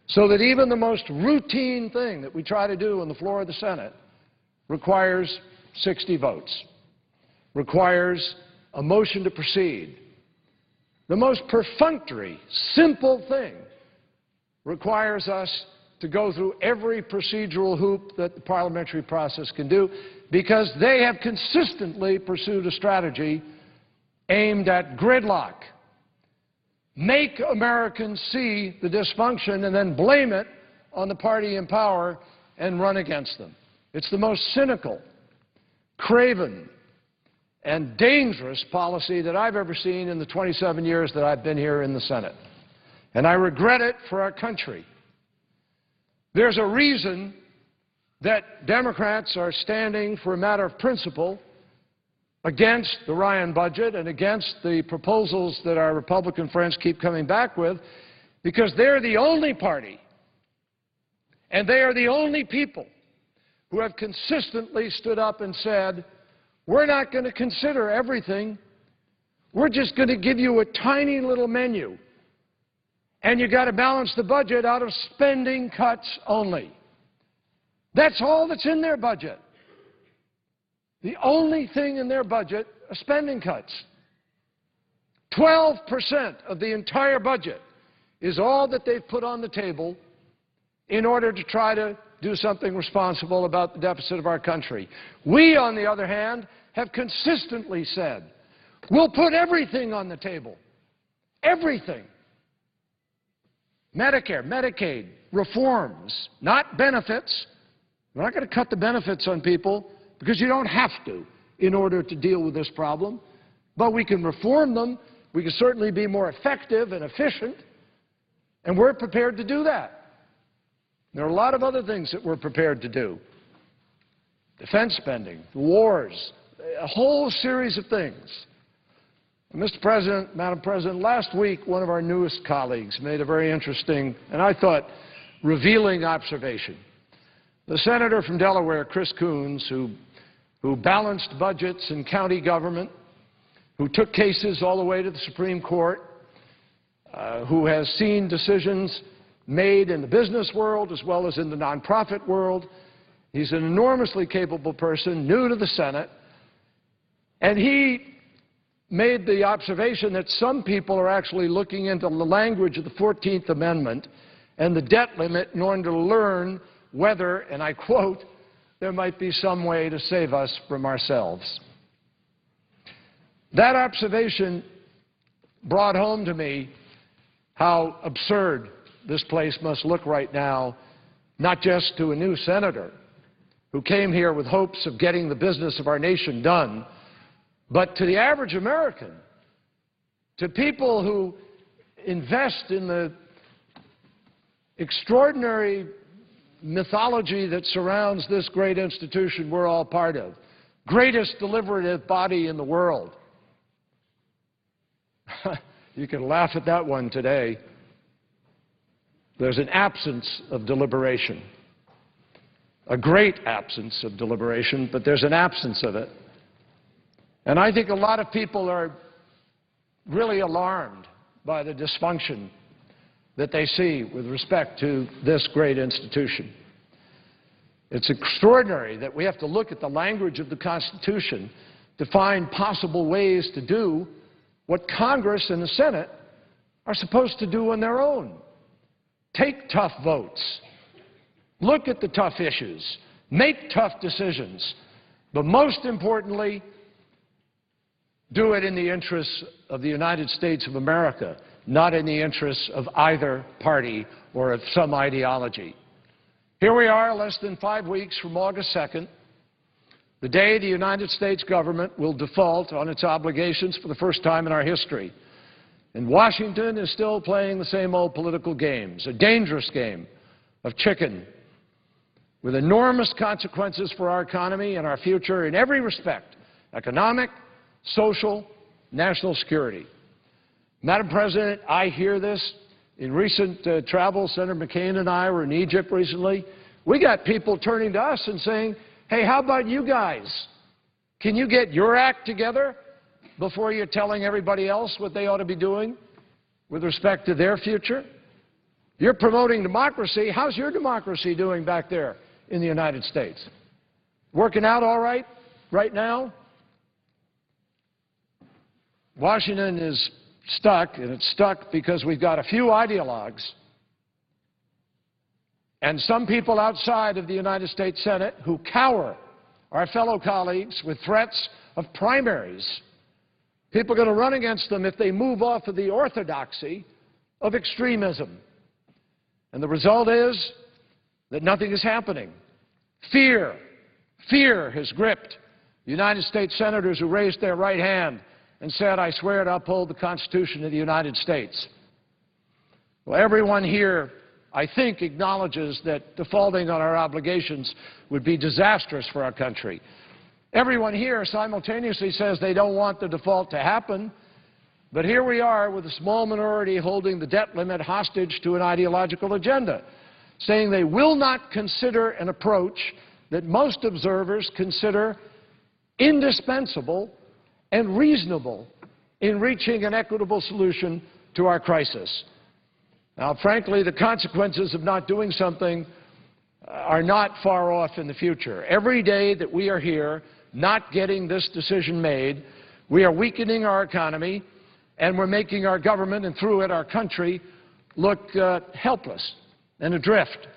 So that even the most routine thing that we try to do on the floor of the Senate requires 60 votes, requires a motion to proceed. The most perfunctory, simple thing requires us to go through every procedural hoop that the parliamentary process can do because they have consistently pursued a strategy aimed at gridlock. Make Americans see the dysfunction and then blame it on the party in power and run against them. It's the most cynical, craven, and dangerous policy that I've ever seen in the 27 years that I've been here in the Senate. And I regret it for our country. There's a reason that Democrats are standing for a matter of principle against the Ryan budget and against the proposals that our Republican friends keep coming back with, because they're the only party and they are the only people who have consistently stood up and said, we're not going to consider everything. We're just going to give you a tiny little menu. And you got to balance the budget out of spending cuts only. That's all that's in their budget. The only thing in their budget are spending cuts. 12% of the entire budget is all that they've put on the table in order to try to do something responsible about the deficit of our country. We, on the other hand, have consistently said, we'll put everything on the table. Everything. Medicare, Medicaid, reforms, not benefits. We're not going to cut the benefits on people because you don't have to in order to deal with this problem. But we can reform them. We can certainly be more effective and efficient. And we're prepared to do that. There are a lot of other things that we're prepared to do. Defense spending, wars, a whole series of things. Mr. President, Madam President, last week one of our newest colleagues made a very interesting and I thought revealing observation. The senator from Delaware, Chris Coons, who balanced budgets in county government, who took cases all the way to the Supreme Court, who has seen decisions made in the business world as well as in the nonprofit world. He's an enormously capable person, new to the Senate, and he made the observation that some people are actually looking into the language of the 14th Amendment and the debt limit in order to learn whether, and I quote, there might be some way to save us from ourselves. That observation brought home to me how absurd this place must look right now, not just to a new senator who came here with hopes of getting the business of our nation done, but to the average American, to people who invest in extraordinary mythology that surrounds this great institution we're all part of. Greatest deliberative body in the world. You can laugh at that one today. There's an absence of deliberation. A great absence of deliberation, but there's an absence of it. And I think a lot of people are really alarmed by the dysfunction that they see with respect to this great institution. It's extraordinary that we have to look at the language of the Constitution to find possible ways to do what Congress and the Senate are supposed to do on their own. Take tough votes. Look at the tough issues. Make tough decisions. But most importantly, do it in the interests of the United States of America, not in the interests of either party or of some ideology. Here we are, less than 5 weeks from August 2nd, the day the United States government will default on its obligations for the first time in our history. And Washington is still playing the same old political games, a dangerous game of chicken with enormous consequences for our economy and our future in every respect, economic, social, national security. Madam President, I hear this. In recent travel, Senator McCain and I were in Egypt recently. We got people turning to us and saying, hey, how about you guys? Can you get your act together before you're telling everybody else what they ought to be doing with respect to their future? You're promoting democracy. How's your democracy doing back there in the United States? Working out all right now? Washington is stuck, and it's stuck because we've got a few ideologues and some people outside of the United States Senate who cower our fellow colleagues with threats of primaries. People are going to run against them if they move off of the orthodoxy of extremism. And the result is that nothing is happening. Fear has gripped the United States senators who raised their right hand and said, I swear to uphold the Constitution of the United States. Well, everyone here, I think, acknowledges that defaulting on our obligations would be disastrous for our country. Everyone here simultaneously says they don't want the default to happen, but here we are with a small minority holding the debt limit hostage to an ideological agenda, saying they will not consider an approach that most observers consider indispensable and reasonable in reaching an equitable solution to our crisis. Now, frankly, the consequences of not doing something are not far off in the future. Every day that we are here not getting this decision made, we are weakening our economy and we're making our government and through it our country look helpless and adrift.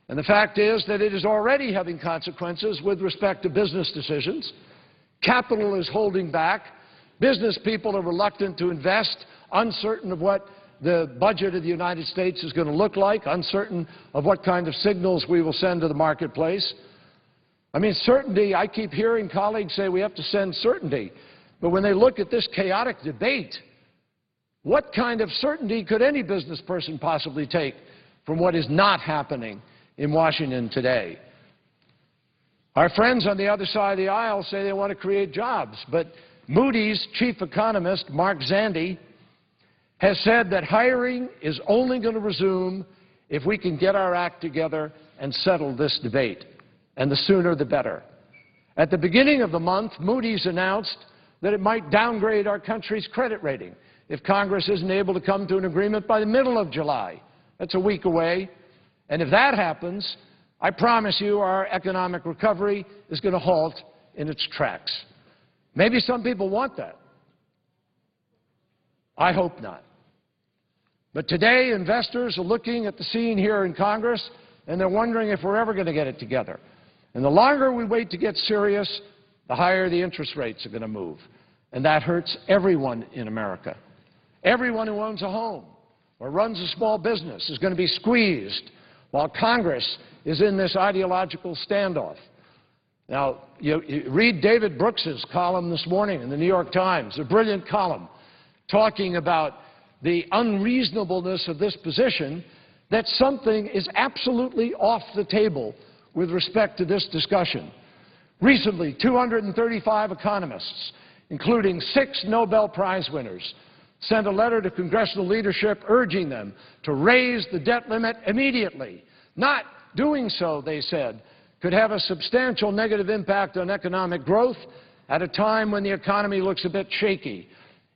And the fact is that it is already having consequences with respect to business decisions. Capital is holding back. Business people are reluctant to invest, uncertain of what the budget of the United States is going to look like, uncertain of what kind of signals we will send to the marketplace. I mean, certainty, I keep hearing colleagues say we have to send certainty. But when they look at this chaotic debate, what kind of certainty could any business person possibly take from what is not happening in Washington today? Our friends on the other side of the aisle say they want to create jobs, but Moody's chief economist, Mark Zandi, has said that hiring is only going to resume if we can get our act together and settle this debate, and the sooner the better. At the beginning of the month, Moody's announced that it might downgrade our country's credit rating if Congress isn't able to come to an agreement by the middle of July. That's a week away. And if that happens, I promise you our economic recovery is going to halt in its tracks. Maybe some people want that. I hope not. But today, investors are looking at the scene here in Congress, and they're wondering if we're ever going to get it together. And the longer we wait to get serious, the higher the interest rates are going to move. And that hurts everyone in America. Everyone who owns a home or runs a small business is going to be squeezed while Congress is in this ideological standoff. Now, you read David Brooks's column this morning in the New York Times, a brilliant column, talking about the unreasonableness of this position that something is absolutely off the table with respect to this discussion. Recently, 235 economists, including 6 Nobel Prize winners, sent a letter to congressional leadership urging them to raise the debt limit immediately. Not doing so, they said, could have a substantial negative impact on economic growth at a time when the economy looks a bit shaky.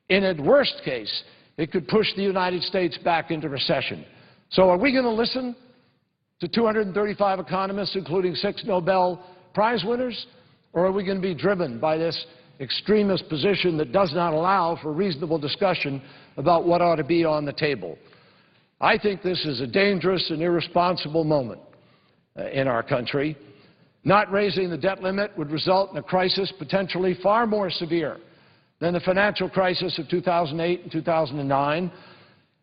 In a worst case, it could push the United States back into recession. So are we going to listen to 235 economists, including 6 Nobel Prize winners, or are we going to be driven by this extremist position that does not allow for reasonable discussion about what ought to be on the table? I think this is a dangerous and irresponsible moment in our country. Not raising the debt limit would result in a crisis potentially far more severe than the financial crisis of 2008 and 2009.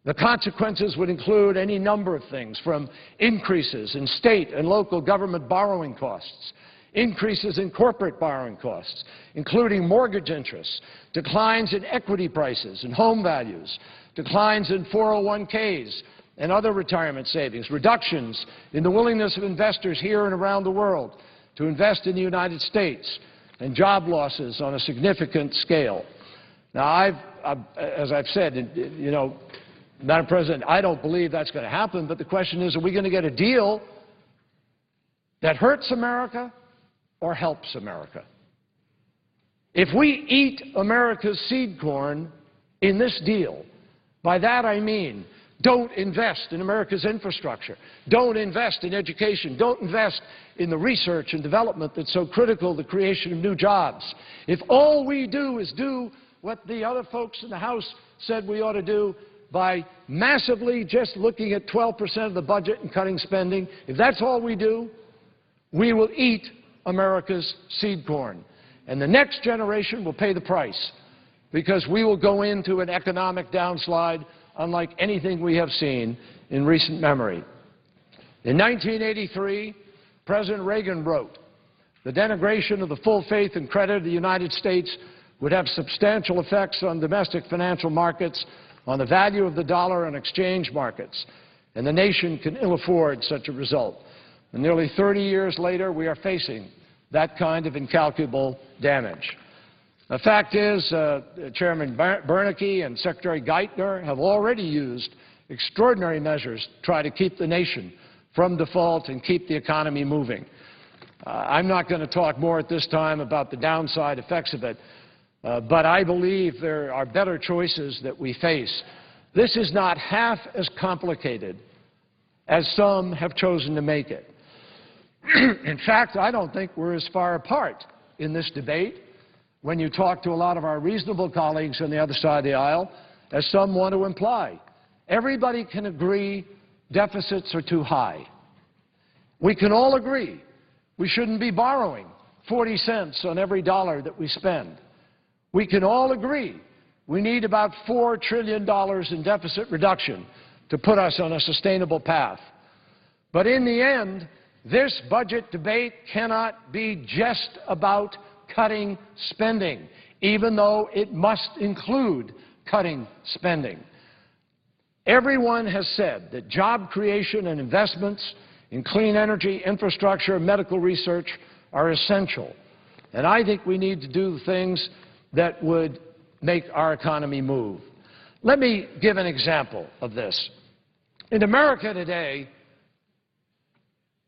The consequences would include any number of things, from increases in state and local government borrowing costs, increases in corporate borrowing costs, including mortgage interests, declines in equity prices and home values, declines in 401ks and other retirement savings, reductions in the willingness of investors here and around the world to invest in the United States, and job losses on a significant scale. Now, as I've said, you know, Madam President, I don't believe that's going to happen, but the question is, are we going to get a deal that hurts America or helps America? If we eat America's seed corn in this deal, by that I mean don't invest in America's infrastructure, don't invest in education, don't invest in the research and development that's so critical to the creation of new jobs. If all we do is do what the other folks in the House said we ought to do by massively just looking at 12% of the budget and cutting spending, if that's all we do, we will eat America's seed corn. And the next generation will pay the price, because we will go into an economic downslide unlike anything we have seen in recent memory. In 1983, President Reagan wrote, "The denigration of the full faith and credit of the United States would have substantial effects on domestic financial markets, on the value of the dollar and exchange markets, and the nation can ill afford such a result." And nearly 30 years later, we are facing that kind of incalculable damage. The fact is, Chairman Bernanke and Secretary Geithner have already used extraordinary measures to try to keep the nation from default and keep the economy moving. I'm not going to talk more at this time about the downside effects of it, but I believe there are better choices that we face. This is not half as complicated as some have chosen to make it. In fact, I don't think we're as far apart in this debate when you talk to a lot of our reasonable colleagues on the other side of the aisle, as some want to imply. Everybody can agree deficits are too high. We can all agree we shouldn't be borrowing 40 cents on every dollar that we spend. We can all agree we need about $4 trillion in deficit reduction to put us on a sustainable path. But in the end, this budget debate cannot be just about cutting spending, even though it must include cutting spending. Everyone has said that job creation and investments in clean energy, infrastructure, and medical research are essential. And I think we need to do things that would make our economy move. Let me give an example of this. In America today,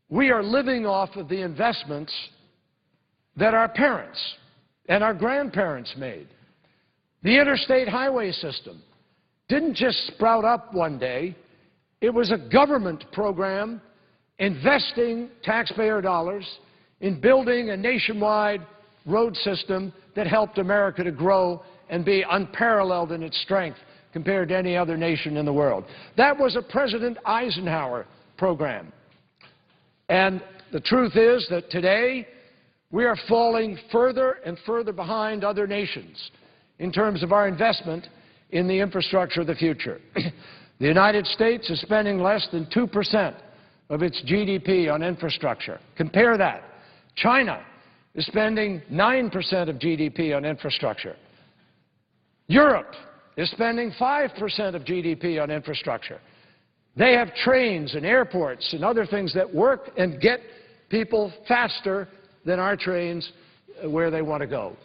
we are living off of the investments that our parents and our grandparents made. The interstate highway system didn't just sprout up one day. It was a government program investing taxpayer dollars in building a nationwide road system that helped America to grow and be unparalleled in its strength compared to any other nation in the world. That was a President Eisenhower program. And the truth is that today we are falling further and further behind other nations in terms of our investment in the infrastructure of the future. The United States is spending less than 2% of its GDP on infrastructure. Compare that. China is spending 9% of GDP on infrastructure. Europe is spending 5% of GDP on infrastructure. They have trains and airports and other things that work and get people faster than our trains where they want to go.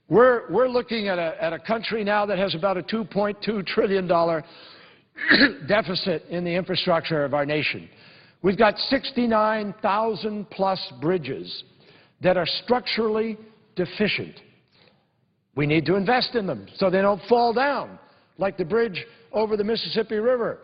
We're looking at a country now that has about a $2.2 trillion deficit in the infrastructure of our nation. We've got 69,000 plus bridges that are structurally deficient. We need to invest in them so they don't fall down, like the bridge over the Mississippi River.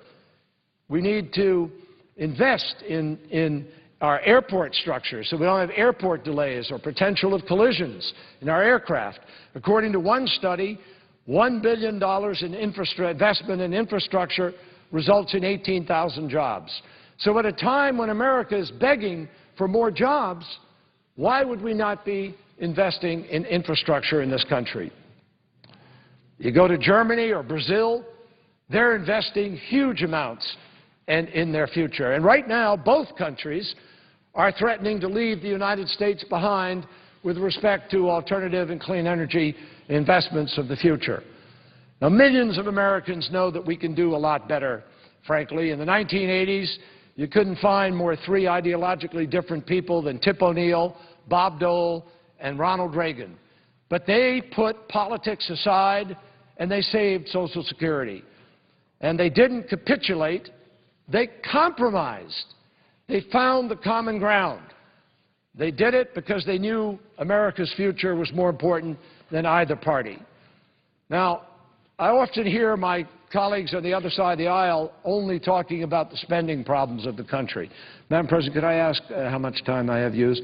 We need to invest in our airport structure so we don't have airport delays or potential of collisions in our aircraft. According to one study, $1 billion in investment in infrastructure results in 18,000 jobs. So at a time when America is begging for more jobs, why would we not be investing in infrastructure in this country? You go to Germany or Brazil, they're investing huge amounts in their future. And right now, both countries are threatening to leave the United States behind with respect to alternative and clean energy investments of the future. Now, millions of Americans know that we can do a lot better, frankly. In the 1980s, you couldn't find more three ideologically different people than Tip O'Neill, Bob Dole, and Ronald Reagan. But they put politics aside and they saved Social Security. And they didn't capitulate. They compromised. They found the common ground. They did it because they knew America's future was more important than either party. Now, I often hear my colleagues on the other side of the aisle only talking about the spending problems of the country. Madam President, could I ask how much time I have used?